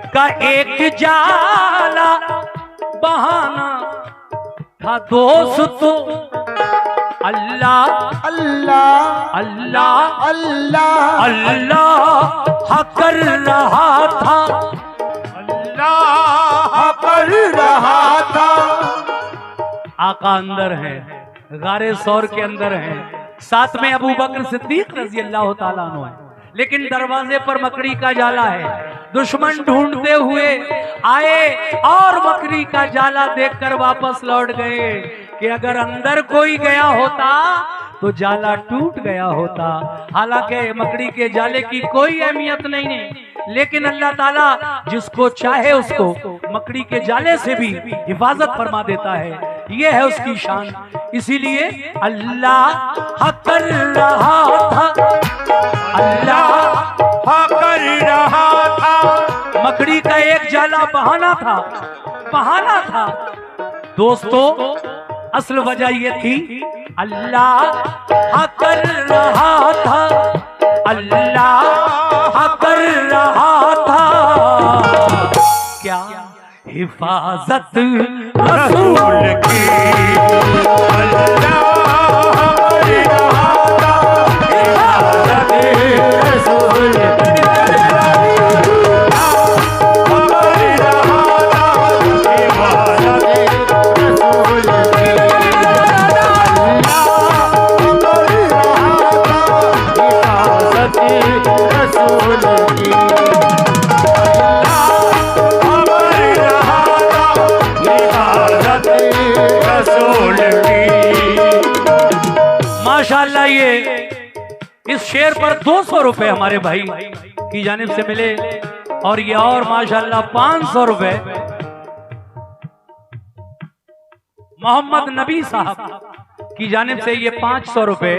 का एक जाला बहाना था दोस्तों। अल्लाह अल्लाह अल्लाह अल्लाह अल्लाह कर रहा था, अल्लाह कर रहा था। आका अंदर है, गारे सौर के अंदर है, साथ में अबू बकर सिद्दीक रजी अल्लाह ताला अन्हु है, लेकिन दरवाजे पर मकड़ी का जाला है। दुश्मन ढूंढते हुए आए और मकड़ी का जाला देखकर वापस लौट गए कि अगर अंदर कोई गया होता तो जाला टूट गया होता। हालांकि मकड़ी के जाले की कोई अहमियत नहीं, लेकिन अल्लाह ताला जिसको चाहे उसको मकड़ी के जाले से भी हिफाजत फरमा देता है, ये है उसकी शान। इसीलिए अल्लाह कर रहा था, अल्लाह कर रहा था। मकड़ी का एक जाला बहाना था दोस्तों। असल वजह ये थी अल्लाह कर रहा था, अल्लाह कर रहा था। क्या हिफाजत रसूल की, अल्लाह कर रहा था। हिफाजत रसूल की, माशाअल्लाह। ये इस शेर पर 200 रुपए हमारे भाई की जानिब से मिले, और ये और माशाअल्लाह 500 रुपए मोहम्मद नबी साहब की जानिब से, ये 500 रुपए।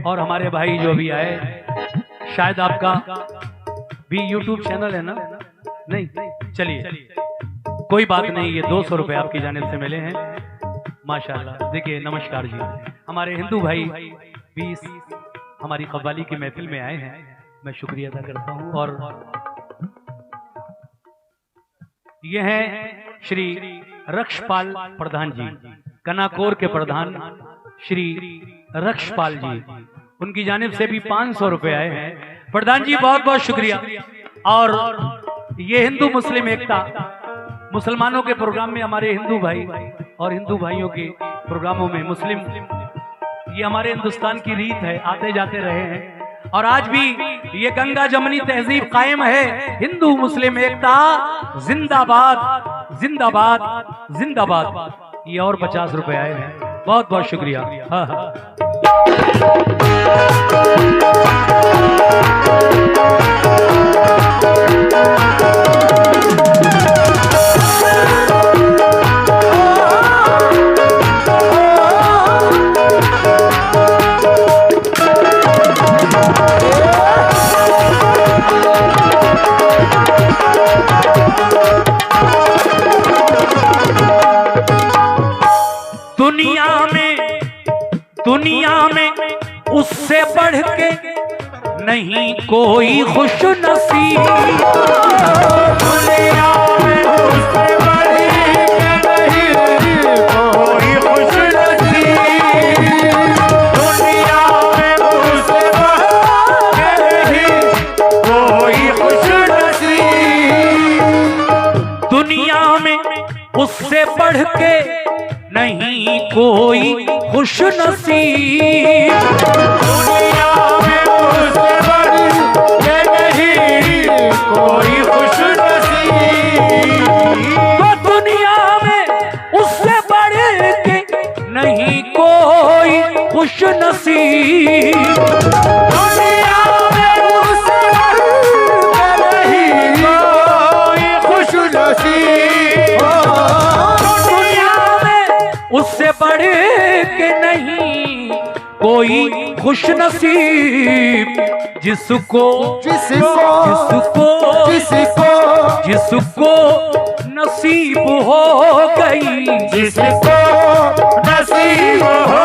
और हमारे भाई जो भी आए, शायद आपका भी यूट्यूब चैनल है ना? नहीं, चलिए कोई बात नहीं, ये 200 रुपए आपकी जानिब से मिले हैं माशाअल्लाह। देखिए नमस्कार जी, हमारे हिंदू भाई भी हमारी कव्वाली की महफिल में आए हैं, मैं शुक्रिया अदा करता हूं। और ये हैं श्री रक्षपाल प्रधान जी, कनाकोर के प्रधान श्री रक्षपाल जी, उनकी जानिब से भी 500 रुपए आए हैं। प्रधान जी बहुत बहुत शुक्रिया। और ये हिंदू मुस्लिम एकता, मुसलमानों के प्रोग्राम में हमारे हिंदू भाई और हिंदू भाइयों के प्रोग्रामों में मुस्लिम, ये हमारे हिंदुस्तान की रीत है, आते जाते रहे हैं। और आज भी ये गंगा जमनी तहजीब कायम है। हिंदू मुस्लिम एकता जिंदाबाद जिंदाबाद जिंदाबाद। ये और 50 रुपए आए हैं, बहुत बहुत शुक्रिया। हाँ हाँ। दुनिया में उससे बढ़ के नहीं कोई खुश नसीब, दुनिया में उससे बढ़ के नहीं कोई खुश नसीब, दुनिया में उससे बढ़ के नहीं कोई खुश नसीब, दुनिया में उससे बढ़ के नहीं कोई खुश नसीब, दुनिया में उससे बढ़ के नहीं कोई खुश नसीब, तो दुनिया में उससे बढ़ के नहीं कोई खुश नसीब, दुनिया में उससे बढ़ के नहीं कोई खुश नसीब, उससे बढ़ के नहीं कोई खुश नसीब, जिसको नसीब हो गई, जिसको नसीब हो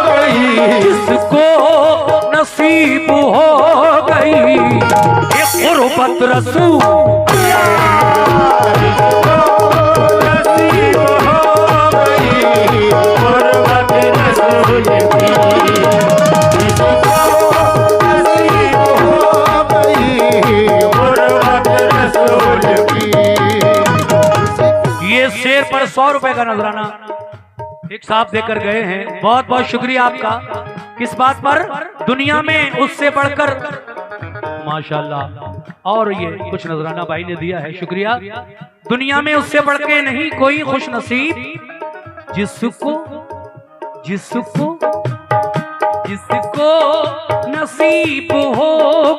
गई, जिसको नसीब हो गई, गुरबत रसूल नसीब हो गई गुरबत रसूल की, जिसको नसीब हो गई गुरबत रसूल की। ये शेर पर 100 रुपए का नजराना एक साहब देकर गए हैं, बहुत बहुत शुक्रिया आपका। किस बात पर? दुनिया में उससे बढ़कर, माशाल्लाह। और ये कुछ नजराना भाई ने दिया है, शुक्रिया। दुनिया में उससे बढ़ के नहीं कोई खुश नसीब, जिसको जिसको जिसको नसीब हो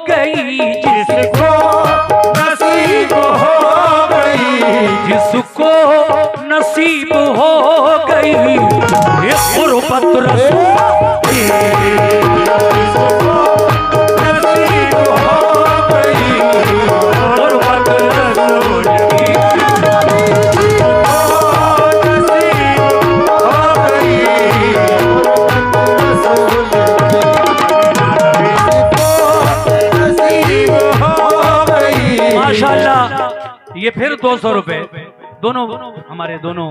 गई, जिसको नसीब हो गई, जिसको नसीब हो गई ये गुरबत रसूल, जिसको नसीब हो गई गुरबत रसूल की, जिसको नसीब हो गई रसूल की, नसीब हो गई। माशाल्लाह। ये फिर 200 रुपए दोनों हमारे दोनों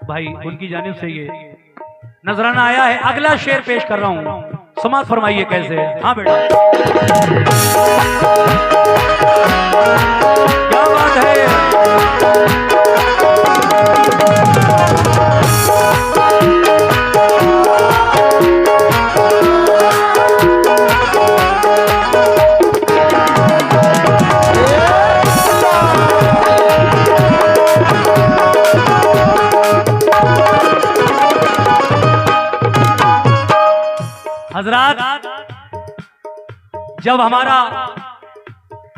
भाई उनकी जानिब से ये नजराना आया है। अगला शेर पेश कर रहा हूं, समाज फरमाइए कैसे है। हाँ बेटा, क्या बात है। हजरात, जब हमारा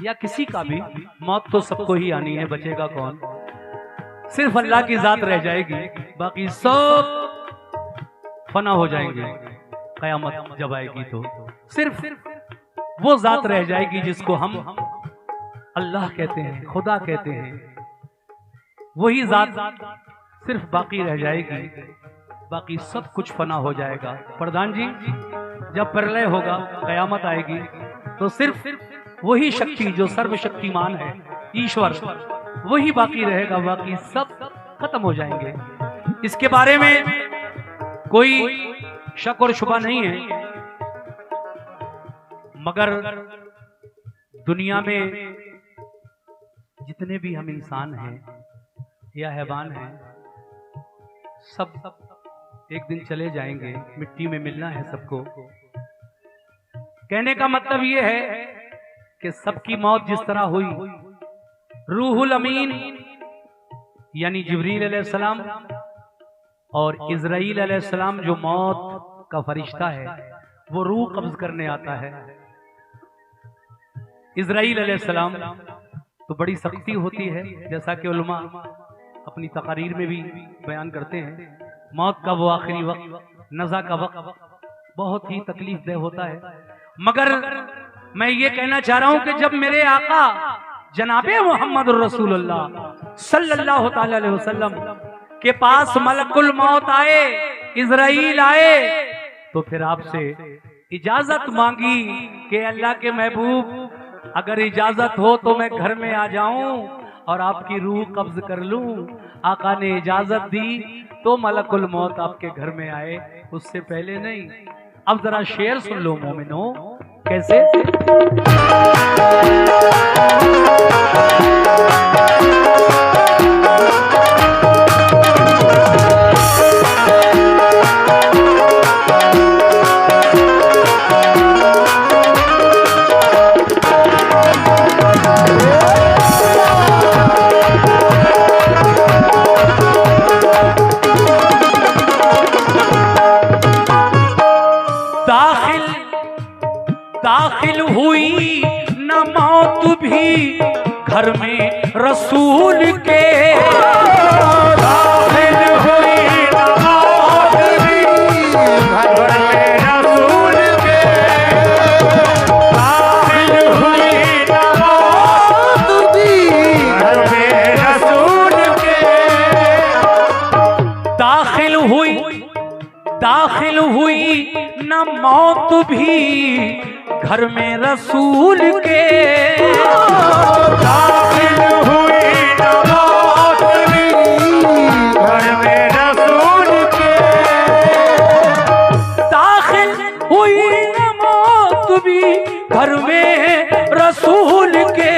या किसी का भी मौत तो सबको ही आनी है, बचेगा कौन? सिर्फ अल्लाह की जात रह जाएगी, बाकी सब फना हो जाएंगे। कयामत जब आएगी तो सिर्फ वो जात रह जाएगी जिसको हम अल्लाह कहते हैं, खुदा कहते हैं। वही जात सिर्फ बाकी रह जाएगी, बाकी सब कुछ फना हो जाएगा। प्रधान जी, जब प्रलय होगा, कयामत आएगी, तो सिर्फ वही शक्ति जो सर्वशक्तिमान है, ईश्वर, वही बाकी रहेगा, बाकी सब खत्म हो जाएंगे। इसके बारे में कोई शक और शुबा नहीं है। मगर दुनिया में जितने भी हम इंसान हैं या हैवान हैं, सब एक दिन चले जाएंगे, मिट्टी में मिलना है सबको। कहने का मतलब ये है कि सबकी मौत जिस तरह हुई, रूहुल अमीन यानी जिब्रील अलैहिस्सलाम और इज़राइल अलैहिस्सलाम जो मौत का फरिश्ता है, वो रूह कब्ज करने आता है। इज़राइल अलैहिस्सलाम तो बड़ी सख्ती होती है, जैसा कि उलमा अपनी तकारीर में भी बयान करते हैं। मौत का वो आखिरी वक्त, नज़ा का वक्त बहुत ही तकलीफ दह होता है। मगर मैं ये कहना चाह रहा हूं कि जब मेरे आका जनाबे मोहम्मद रसूलुल्लाह सल्लल्लाहु ताला अलैहि वसल्लम के पास मलकुल मौत आए, इज़राइल आए, तो फिर आपसे इजाजत मांगी कि अल्लाह के महबूब, अगर इजाजत हो तो मैं घर में आ जाऊं और आपकी रूह कब्ज कर लूं। आका ने इजाजत दी तो मलकुल मौत आपके घर में आए, उससे पहले नहीं। अब जरा शेर सुन लो मोमिनो, कैसे? दाखिल हुई न मौत भी घर में रसूल के, दाखिल हुई न मौत भी घर में रसूल के, दाखिल हुई न मौत भी घर में रसूल के, दाखिल हुई न मौत भी घर में रसूल के, में रसूल के।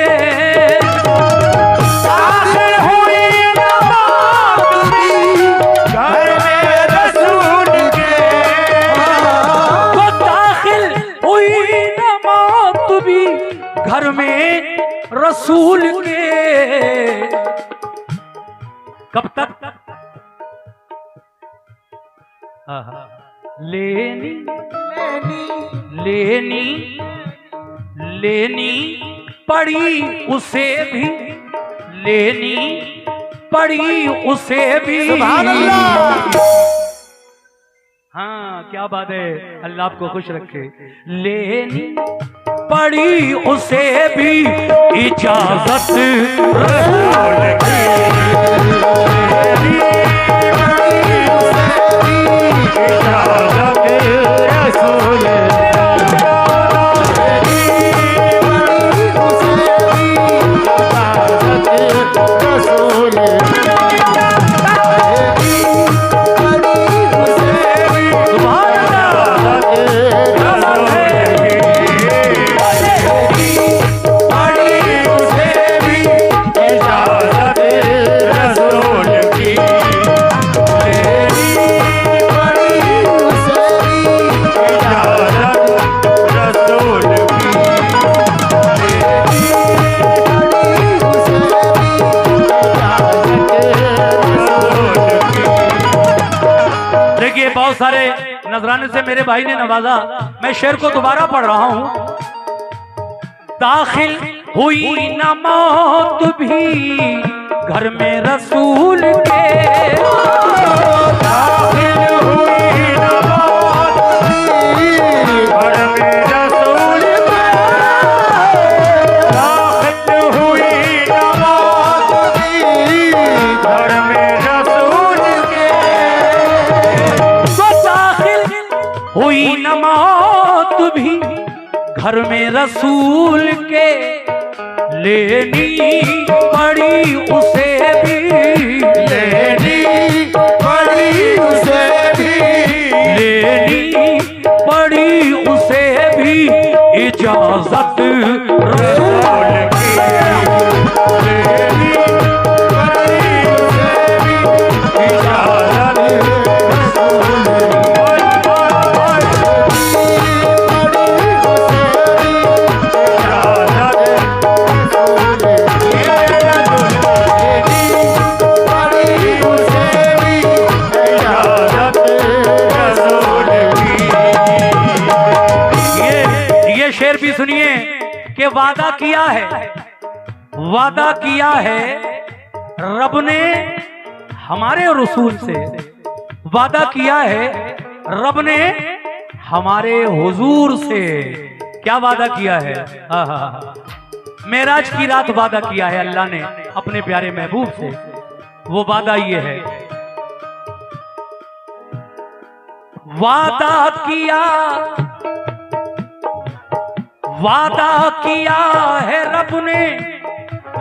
दाखिल हुई नमाज भी घर में रसूल के। वो दाखिल हुई नमाज भी घर में रसूल के। कब तक? लेनी लेनी लेनी पड़ी उसे भी, लेनी पड़ी उसे भी। सुभान अल्लाह। हाँ क्या बात है, अल्लाह आपको खुश रखे। लेनी पड़ी उसे भी इजाजत रसूल की। बहुत सारे नजराने से मेरे भाई ने नवाजा। मैं शेर को दोबारा पढ़ रहा हूं। दाखिल हुई न मौत भी घर में रसूल के। दाखिल हुई न मौत भी घर में रसूल के। दाखिल हुई न मौत भी घर में रसूल के। हुई न मौत भी घर में रसूल के। लेनी पड़ी उसे भी, लेनी पड़ी उसे भी, लेनी पड़ी उसे भी इजाजत रसूल की। लेनी पड़ी उसे भी इजाजत रसूल की। शेर भी सुनिए कि वादा किया है, वादा किया है रब ने हमारे रसूल से। वादा किया है रब ने हमारे हुजूर से। क्या वादा किया है? मेराज की रात वादा किया है अल्लाह ने अपने प्यारे महबूब से। वो वादा ये है, वादा किया, वादा किया है रब ने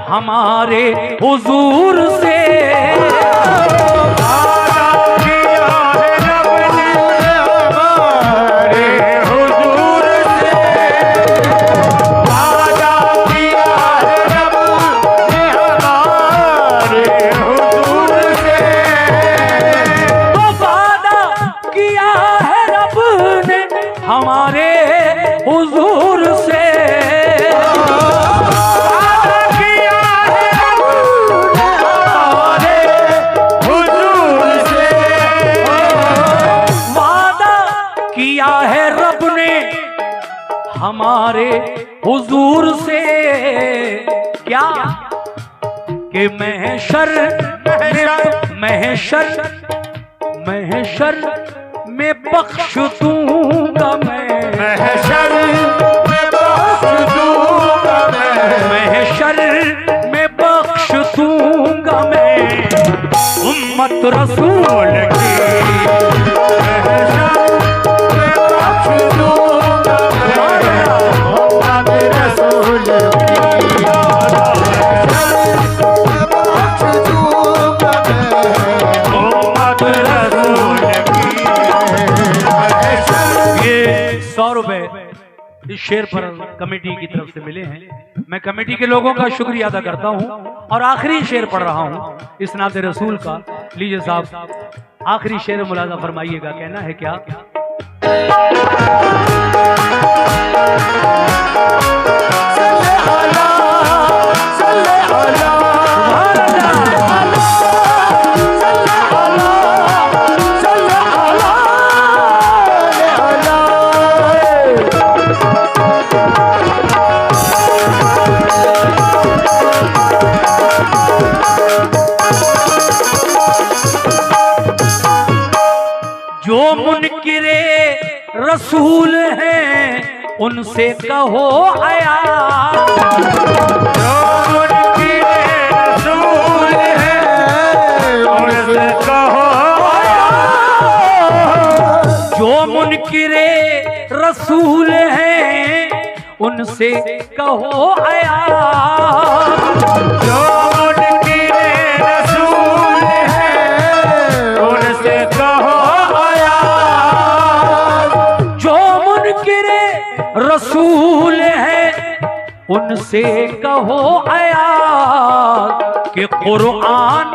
हमारे हुजूर से। वादा किया है रब ने हमारे हुजूर से। वादा किया है रब ने हमारे हुजूर से। वो वादा किया है रब ने हमारे हुजूर से। वादा किया है रब ने हमारे हुजूर से। वादा किया है रब ने हमारे हुजूर से। क्या कि महशर में बख्श दूंगा मैं। महशर में बख्श दूंगा मैं। महशर में बख्श दूंगा मैं उम्मत रसूल की। महशर में बख्श दूंगा मैं उम्मत रसूल की। महशर में बख्श दूंगा मैं उम्मत रसूल की। ये 100 रुपए इस शेर पर कमेटी की तरफ से मिले हैं। मैं कमेटी के लोगों का शुक्रिया अदा करता हूं और आखिरी शेर पढ़ रहा हूं इस नाते रसूल का। लीजिए साहब, आखिरी शेर मुलाजा फरमाइएगा। कहना है क्या? जो मुनकिरे रसूल हैं उनसे कहो आया, जो मुनकिरे रसूल हैं उनसे कहो आया, जो मुनकिरे रसूल हैं उनसे कहो आया, जो मुनकिरे रसूल हैं उनसे कहो आया, जो मुनकिरे रसूल हैं उनसे कहो आया कि कुरान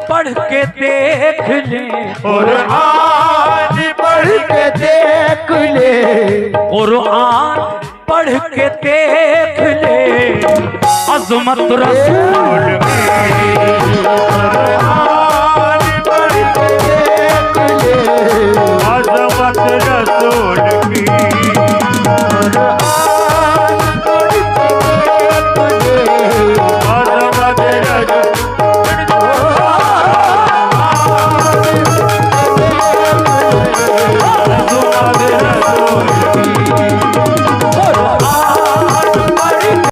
पढ़ के देख ले, कुरान पढ़ के देख ले, कुरान पढ़ के देख ले अज़मत रसूल की, कुरान पढ़ के देख ले, अज़मत रसूल की, अज़मत रसूल की।